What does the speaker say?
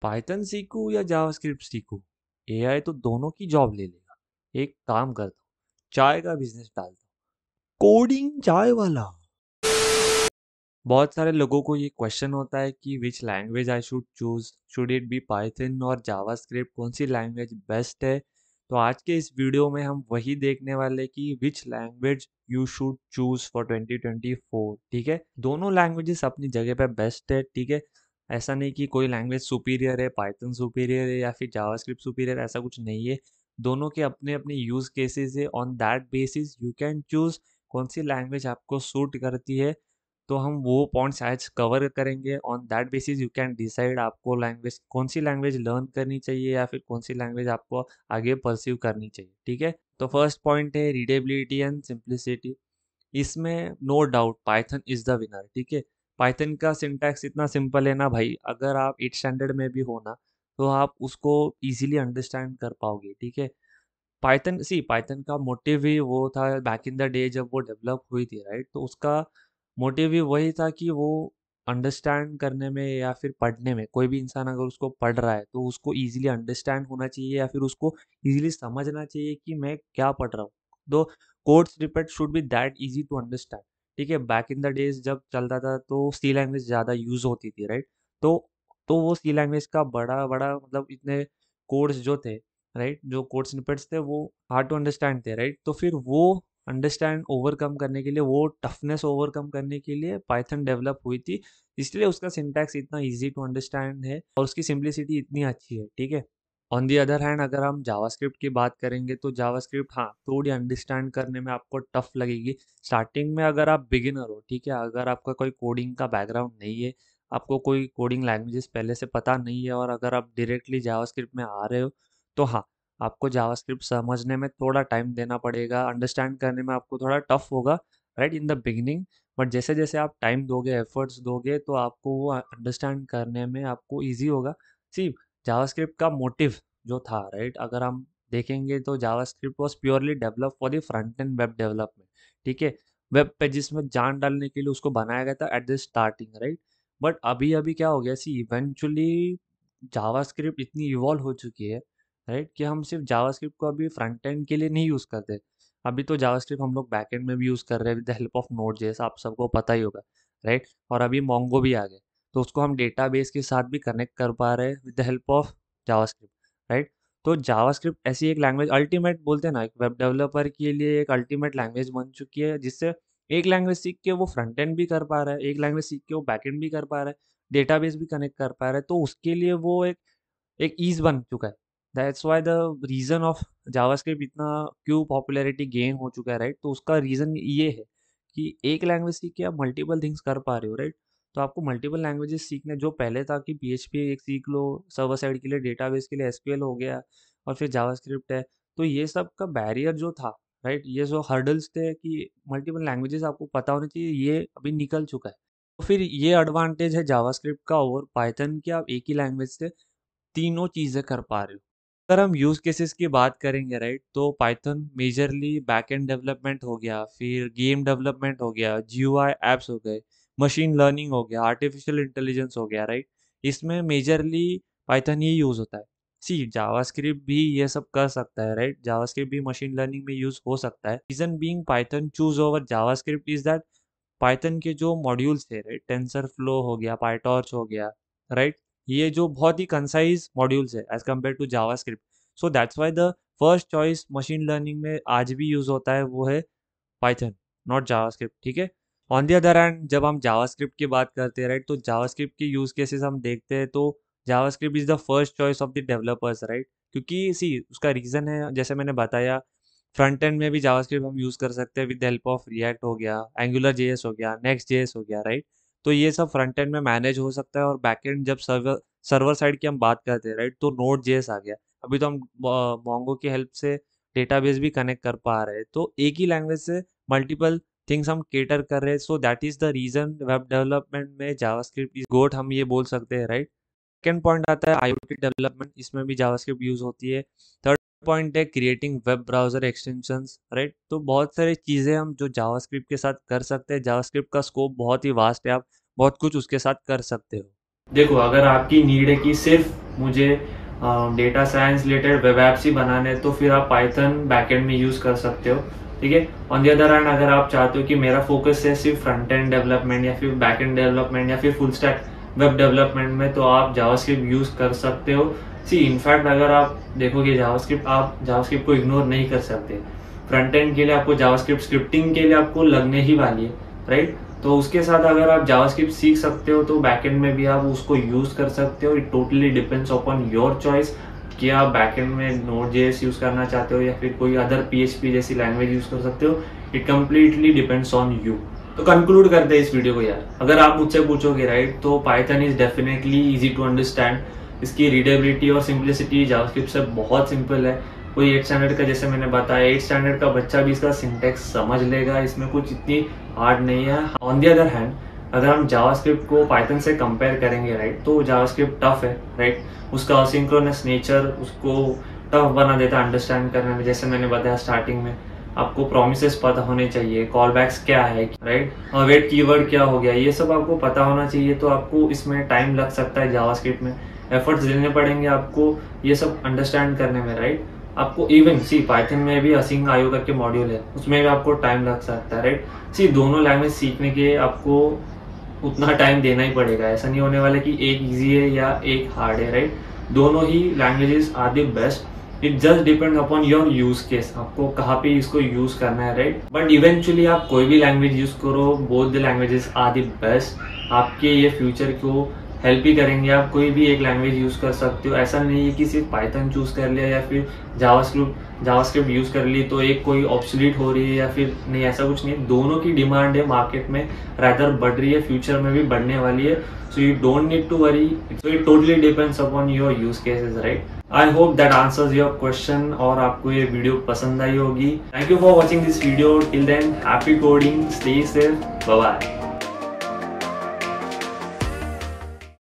Python सीखूं या JavaScript सीखूं? एआई तो दोनों की जॉब ले लेगा। एक काम करता हूँ, चाय का बिजनेस डालता हूँ, कोडिंग चाय वाला। बहुत सारे लोगों को ये क्वेश्चन होता है कि which language I should choose, should it be Python और जावास्क्रिप्ट, कौन सी लैंग्वेज बेस्ट है। तो आज के इस वीडियो में हम वही देखने वाले कि which language you should choose for 2024। ठीक है, दोनों लैंग्वेजेस अपनी जगह पे बेस्ट है। ठीक है, ऐसा नहीं कि कोई लैंग्वेज सुपीरियर है, पाइथन सुपीरियर है या फिर जावास्क्रिप्ट सुपीरियर, ऐसा कुछ नहीं है। दोनों के अपने अपने यूज केसेस है। On that basis you can choose कौन सी लैंग्वेज आपको सूट करती है। तो हम वो पॉइंट्स आज कवर करेंगे। On that basis you can decide आपको लैंग्वेज, कौन सी लैंग्वेज लर्न करनी चाहिए या फिर कौन सी लैंग्वेज आपको आगे परस्यू करनी चाहिए। ठीक है, तो फर्स्ट पॉइंट है रीडेबिलिटी एंड सिंप्लिसिटी। इसमें no doubt Python is the winner. ठीक है, पाइथन का सिंटैक्स इतना सिंपल है ना भाई, अगर आप 8 स्टैंडर्ड में भी हो ना तो आप उसको इजीली अंडरस्टैंड कर पाओगे। ठीक है, पाइथन का मोटिव ही वो था बैक इन द डे जब वो डेवलप हुई थी, राइट। तो उसका मोटिव ही वही था कि वो अंडरस्टैंड करने में या फिर पढ़ने में, कोई भी इंसान अगर उसको पढ़ रहा है तो उसको इजीली अंडरस्टैंड होना चाहिए या फिर उसको इजीली समझना चाहिए कि मैं क्या पढ़ रहा हूँ। दो code snippet should be that easy to understand. ठीक है, बैक इन द डेज जब चलता था तो सी लैंग्वेज ज़्यादा यूज होती थी, राइट। तो तो वो सी लैंग्वेज का बड़ा बड़ा मतलब इतने कोड्स जो थे, राइट, जो कोड स्निपेट्स थे वो हार्ड टू अंडरस्टैंड थे, राइट। तो फिर वो अंडरस्टैंड ओवरकम करने के लिए, वो टफनेस ओवरकम करने के लिए पाइथन डेवलप हुई थी। इसलिए उसका सिंटैक्स इतना इजी टू अंडरस्टैंड है और उसकी सिंप्लिसिटी इतनी अच्छी है। ठीक है, ऑन दी अदर हैंड अगर हम जावास्क्रिप्ट की बात करेंगे तो जावास्क्रिप्ट हाँ थोड़ी अंडरस्टैंड करने में आपको टफ लगेगी स्टार्टिंग में, अगर आप बिगिनर हो। ठीक है, अगर आपका कोई कोडिंग का बैकग्राउंड नहीं है, आपको कोई कोडिंग लैंग्वेजेस पहले से पता नहीं है और अगर आप डायरेक्टली जावास्क्रिप्ट में आ रहे हो तो हाँ, आपको जावास्क्रिप्ट समझने में थोड़ा टाइम देना पड़ेगा, अंडरस्टैंड करने में आपको थोड़ा टफ होगा, right, in the beginning. But जैसे जैसे आप टाइम दोगे, एफर्ट्स दोगे, तो आपको वो अंडरस्टैंड करने में आपको ईजी होगा। सी जावास्क्रिप्ट का मोटिव जो था, राइट, अगर हम देखेंगे तो JavaScript was purely develop for the front end web development. ठीक है, वेब पेजेस में जान डालने के लिए उसको बनाया गया था at the starting, right. But अभी अभी क्या हो गया, सी इवेंचुअली जावास्क्रिप्ट इतनी इवॉल्व हो चुकी है, राइट, कि हम सिर्फ जावास्क्रिप्ट को अभी फ्रंट एंड के लिए नहीं यूज़ करते। अभी तो जावास्क्रिप्ट हम लोग बैक एंड में भी यूज़ कर रहे हैं with the help of node JS, आप सबको पता ही होगा, राइट। और अभी मोंगो भी आ गए, तो उसको हम डेटाबेस के साथ भी कनेक्ट कर पा रहे हैं with the help of JavaScript, right. तो जावास्क्रिप्ट ऐसी एक लैंग्वेज, अल्टीमेट बोलते हैं ना, एक वेब डेवलपर के लिए एक अल्टीमेट लैंग्वेज बन चुकी है, जिससे एक लैंग्वेज सीख के वो फ्रंट एंड भी कर पा रहा है, एक लैंग्वेज सीख के वो बैक एंड भी कर पा रहा है, डेटाबेस भी कनेक्ट कर पा रहा है। तो उसके लिए वो एक एक ईज बन चुका है। That's why the reason of JavaScript इतना क्यों पॉपुलैरिटी गेन हो चुका है, राइट। तो उसका रीजन ये है कि एक लैंग्वेज सीख के आप मल्टीपल थिंग्स कर पा रहे हो, राइट। तो आपको मल्टीपल लैंग्वेजेस सीखने, जो पहले था कि पीएचपी एक सीख लो सर्वर साइड के लिए, डेटाबेस के लिए एसक्यूएल हो गया और फिर जावास्क्रिप्ट है, तो ये सब का बैरियर जो था, राइट, ये जो हर्डल्स थे कि मल्टीपल लैंग्वेजेस आपको पता होनी चाहिए, ये अभी निकल चुका है। तो फिर ये एडवांटेज है जावास्क्रिप्ट का ओवर पाइथन कि आप एक ही लैंग्वेज से तीनों चीज़ें कर पा रहे हो। अगर हम यूज़ केसेस की बात करेंगे, राइट, तो Python majorly back and development हो गया, फिर गेम डेवलपमेंट हो गया, जीयूआई एप्स हो गए, मशीन लर्निंग हो गया, आर्टिफिशियल इंटेलिजेंस हो गया, राइट। इसमें मेजरली पाइथन ही यूज़ होता है। सी जावास्क्रिप्ट भी ये सब कर सकता है, राइट, जावास्क्रिप्ट भी मशीन लर्निंग में यूज़ हो सकता है। Reason being Python choose over JavaScript is that Python के जो मॉड्यूल्स थे, राइट, टेंसर फ्लो हो गया, पाइटॉर्च हो गया, राइट, ये जो बहुत ही कंसाइज मॉड्यूल्स है as compare to JavaScript. So that's why the first choice machine learning में आज भी यूज होता है वो है पाइथन, नॉट जावास्क्रिप्ट। ठीक है, ऑन दी अदर हैंड जब हम जावास्क्रिप्ट की बात करते हैं, राइट, तो जावास्क्रिप्ट के यूज केसेस हम देखते हैं तो JavaScript is the first choice of the developers, right. क्योंकि सी उसका रीजन है, जैसे मैंने बताया, फ्रंट एंड में भी जावास्क्रिप्ट हम यूज़ कर सकते हैं with the help of react हो गया, एंगुलर जेएस हो गया, नेक्स्ट जेएस हो गया, राइट। तो ये सब फ्रंट एंड में मैनेज हो सकता है और बैक एंड जब सर्वर सर्वर साइड की हम बात करते हैं, राइट, तो नोड जेएस आ गया। अभी तो हम मोंगो की हेल्प से डेटाबेस भी कनेक्ट कर पा रहे हैं, तो एक ही लैंग्वेज से मल्टीपल थिंग्स हम केटर कर रहे हैं। So that is the reason web development में जावास्क्रिप्ट इज गोट, हम ये बोल सकते हैं, राइट। सेकेंड पॉइंट आता है आईओटी डेवलपमेंट, इसमें भी जावास्क्रिप्ट यूज होती है। थर्ड पॉइंट है creating web browser extensions, right. तो बहुत सारी चीज़ें हम जो जावास्क्रिप्ट के साथ कर सकते हैं, जावास्क्रिप्ट का स्कोप बहुत ही वास्ट है, आप बहुत कुछ उसके साथ कर सकते हो। देखो, अगर आपकी नीड है कि सिर्फ मुझे data science related web apps ही बनाने हैं, तो फिर आप पाइथन बैकएंड में यूज कर सकते हो, ठीक है। ऑन दी अदर हैंड, अगर आप चाहते हो कि मेरा फोकस है सिर्फ फ्रंट एंड डेवलपमेंट या फिर बैक एंड डेवलपमेंट या फिर फुल स्टैक वेब डेवलपमेंट में, तो आप जावास्क्रिप्ट यूज कर सकते हो। सी इनफैक्ट अगर आप देखोगे जावास्क्रिप्ट, आप जावास्क्रिप्ट को इग्नोर नहीं कर सकते। फ्रंट एंड के लिए आपको जावास्क्रिप्ट स्क्रिप्टिंग के लिए आपको लगने ही वाली है, राइट। तो उसके साथ अगर आप जावास्क्रिप्ट सीख सकते हो तो बैकएंड में भी आप उसको यूज कर सकते हो। It totally depends upon your choice कि आप बैकएंड में नोड.जेएस यूज करना चाहते हो या फिर कोई अदर पीएचपी जैसी लैंग्वेज यूज कर सकते हो। It completely depends on you. तो कंक्लूड करते हैं इस वीडियो को यार। अगर आप मुझसे पूछोगे, राइट, तो Python is definitely easy to understand. इसकी रीडेबिलिटी और सिंप्लिसिटी जावास्क्रिप्ट से बहुत सिंपल है। कोई 8 स्टैंडर्ड का, जैसे मैंने बताया, 8 स्टैंडर्ड का बच्चा भी इसका सिंटेक्स समझ लेगा। इसमें कुछ इतनी हार्ड नहीं है। ऑन दी अदर हैंड, अगर हम जावास्क्रिप्ट को पाइथन से कंपेयर करेंगे, राइट, तो जावास्क्रिप्ट टफ है, राइट। उसका असिंक्रोनस नेचर उसको टफ बना देता है अंडरस्टैंड करने में। जैसे मैंने बताया स्टार्टिंग में, आपको प्रोमिसेस पता होने चाहिए, कॉल बैक्स क्या है, राइट, वेट कीवर्ड क्या हो गया, ये सब आपको पता होना चाहिए। तो आपको इसमें टाइम लग सकता है, जावास्क्रिप्ट में एफर्ट्स देने पड़ेंगे आपको ये सब अंडरस्टैंड करने में, राइट। आपको इवन सी पाइथन में भी असिंग आयो करके मॉड्यूल है, उसमें भी आपको टाइम लग सकता है, राइट। सी दोनों लैंग्वेज सीखने के आपको उतना टाइम देना ही पड़ेगा। ऐसा नहीं होने वाला कि एक इजी है या एक हार्ड है, राइट। दोनों ही languages are the best. It just depend upon your use case, आपको कहाँ पे इसको यूज करना है, राइट। बट इवेंचुअली आप कोई भी लैंग्वेज यूज करो, both the languages are the best. आपके ये फ्यूचर को हेल्प ही करेंगे। आप कोई भी एक लैंग्वेज यूज कर सकते हो। ऐसा नहीं है कि सिर्फ पाइथन चूज कर लिया या फिर जावास्क्रिप्ट यूज कर ली तो एक कोई ऑब्सोलीट हो रही है या फिर नहीं, ऐसा कुछ नहीं। दोनों की डिमांड है मार्केट में, रादर बढ़ रही है, फ्यूचर में भी बढ़ने वाली है। So you don't need to worry. So it totally depends upon your use cases, right. I hope that answers your question और आपको ये वीडियो पसंद आई होगी। Thank you for watching this video. Till then, happy coding, stay safe, bye bye.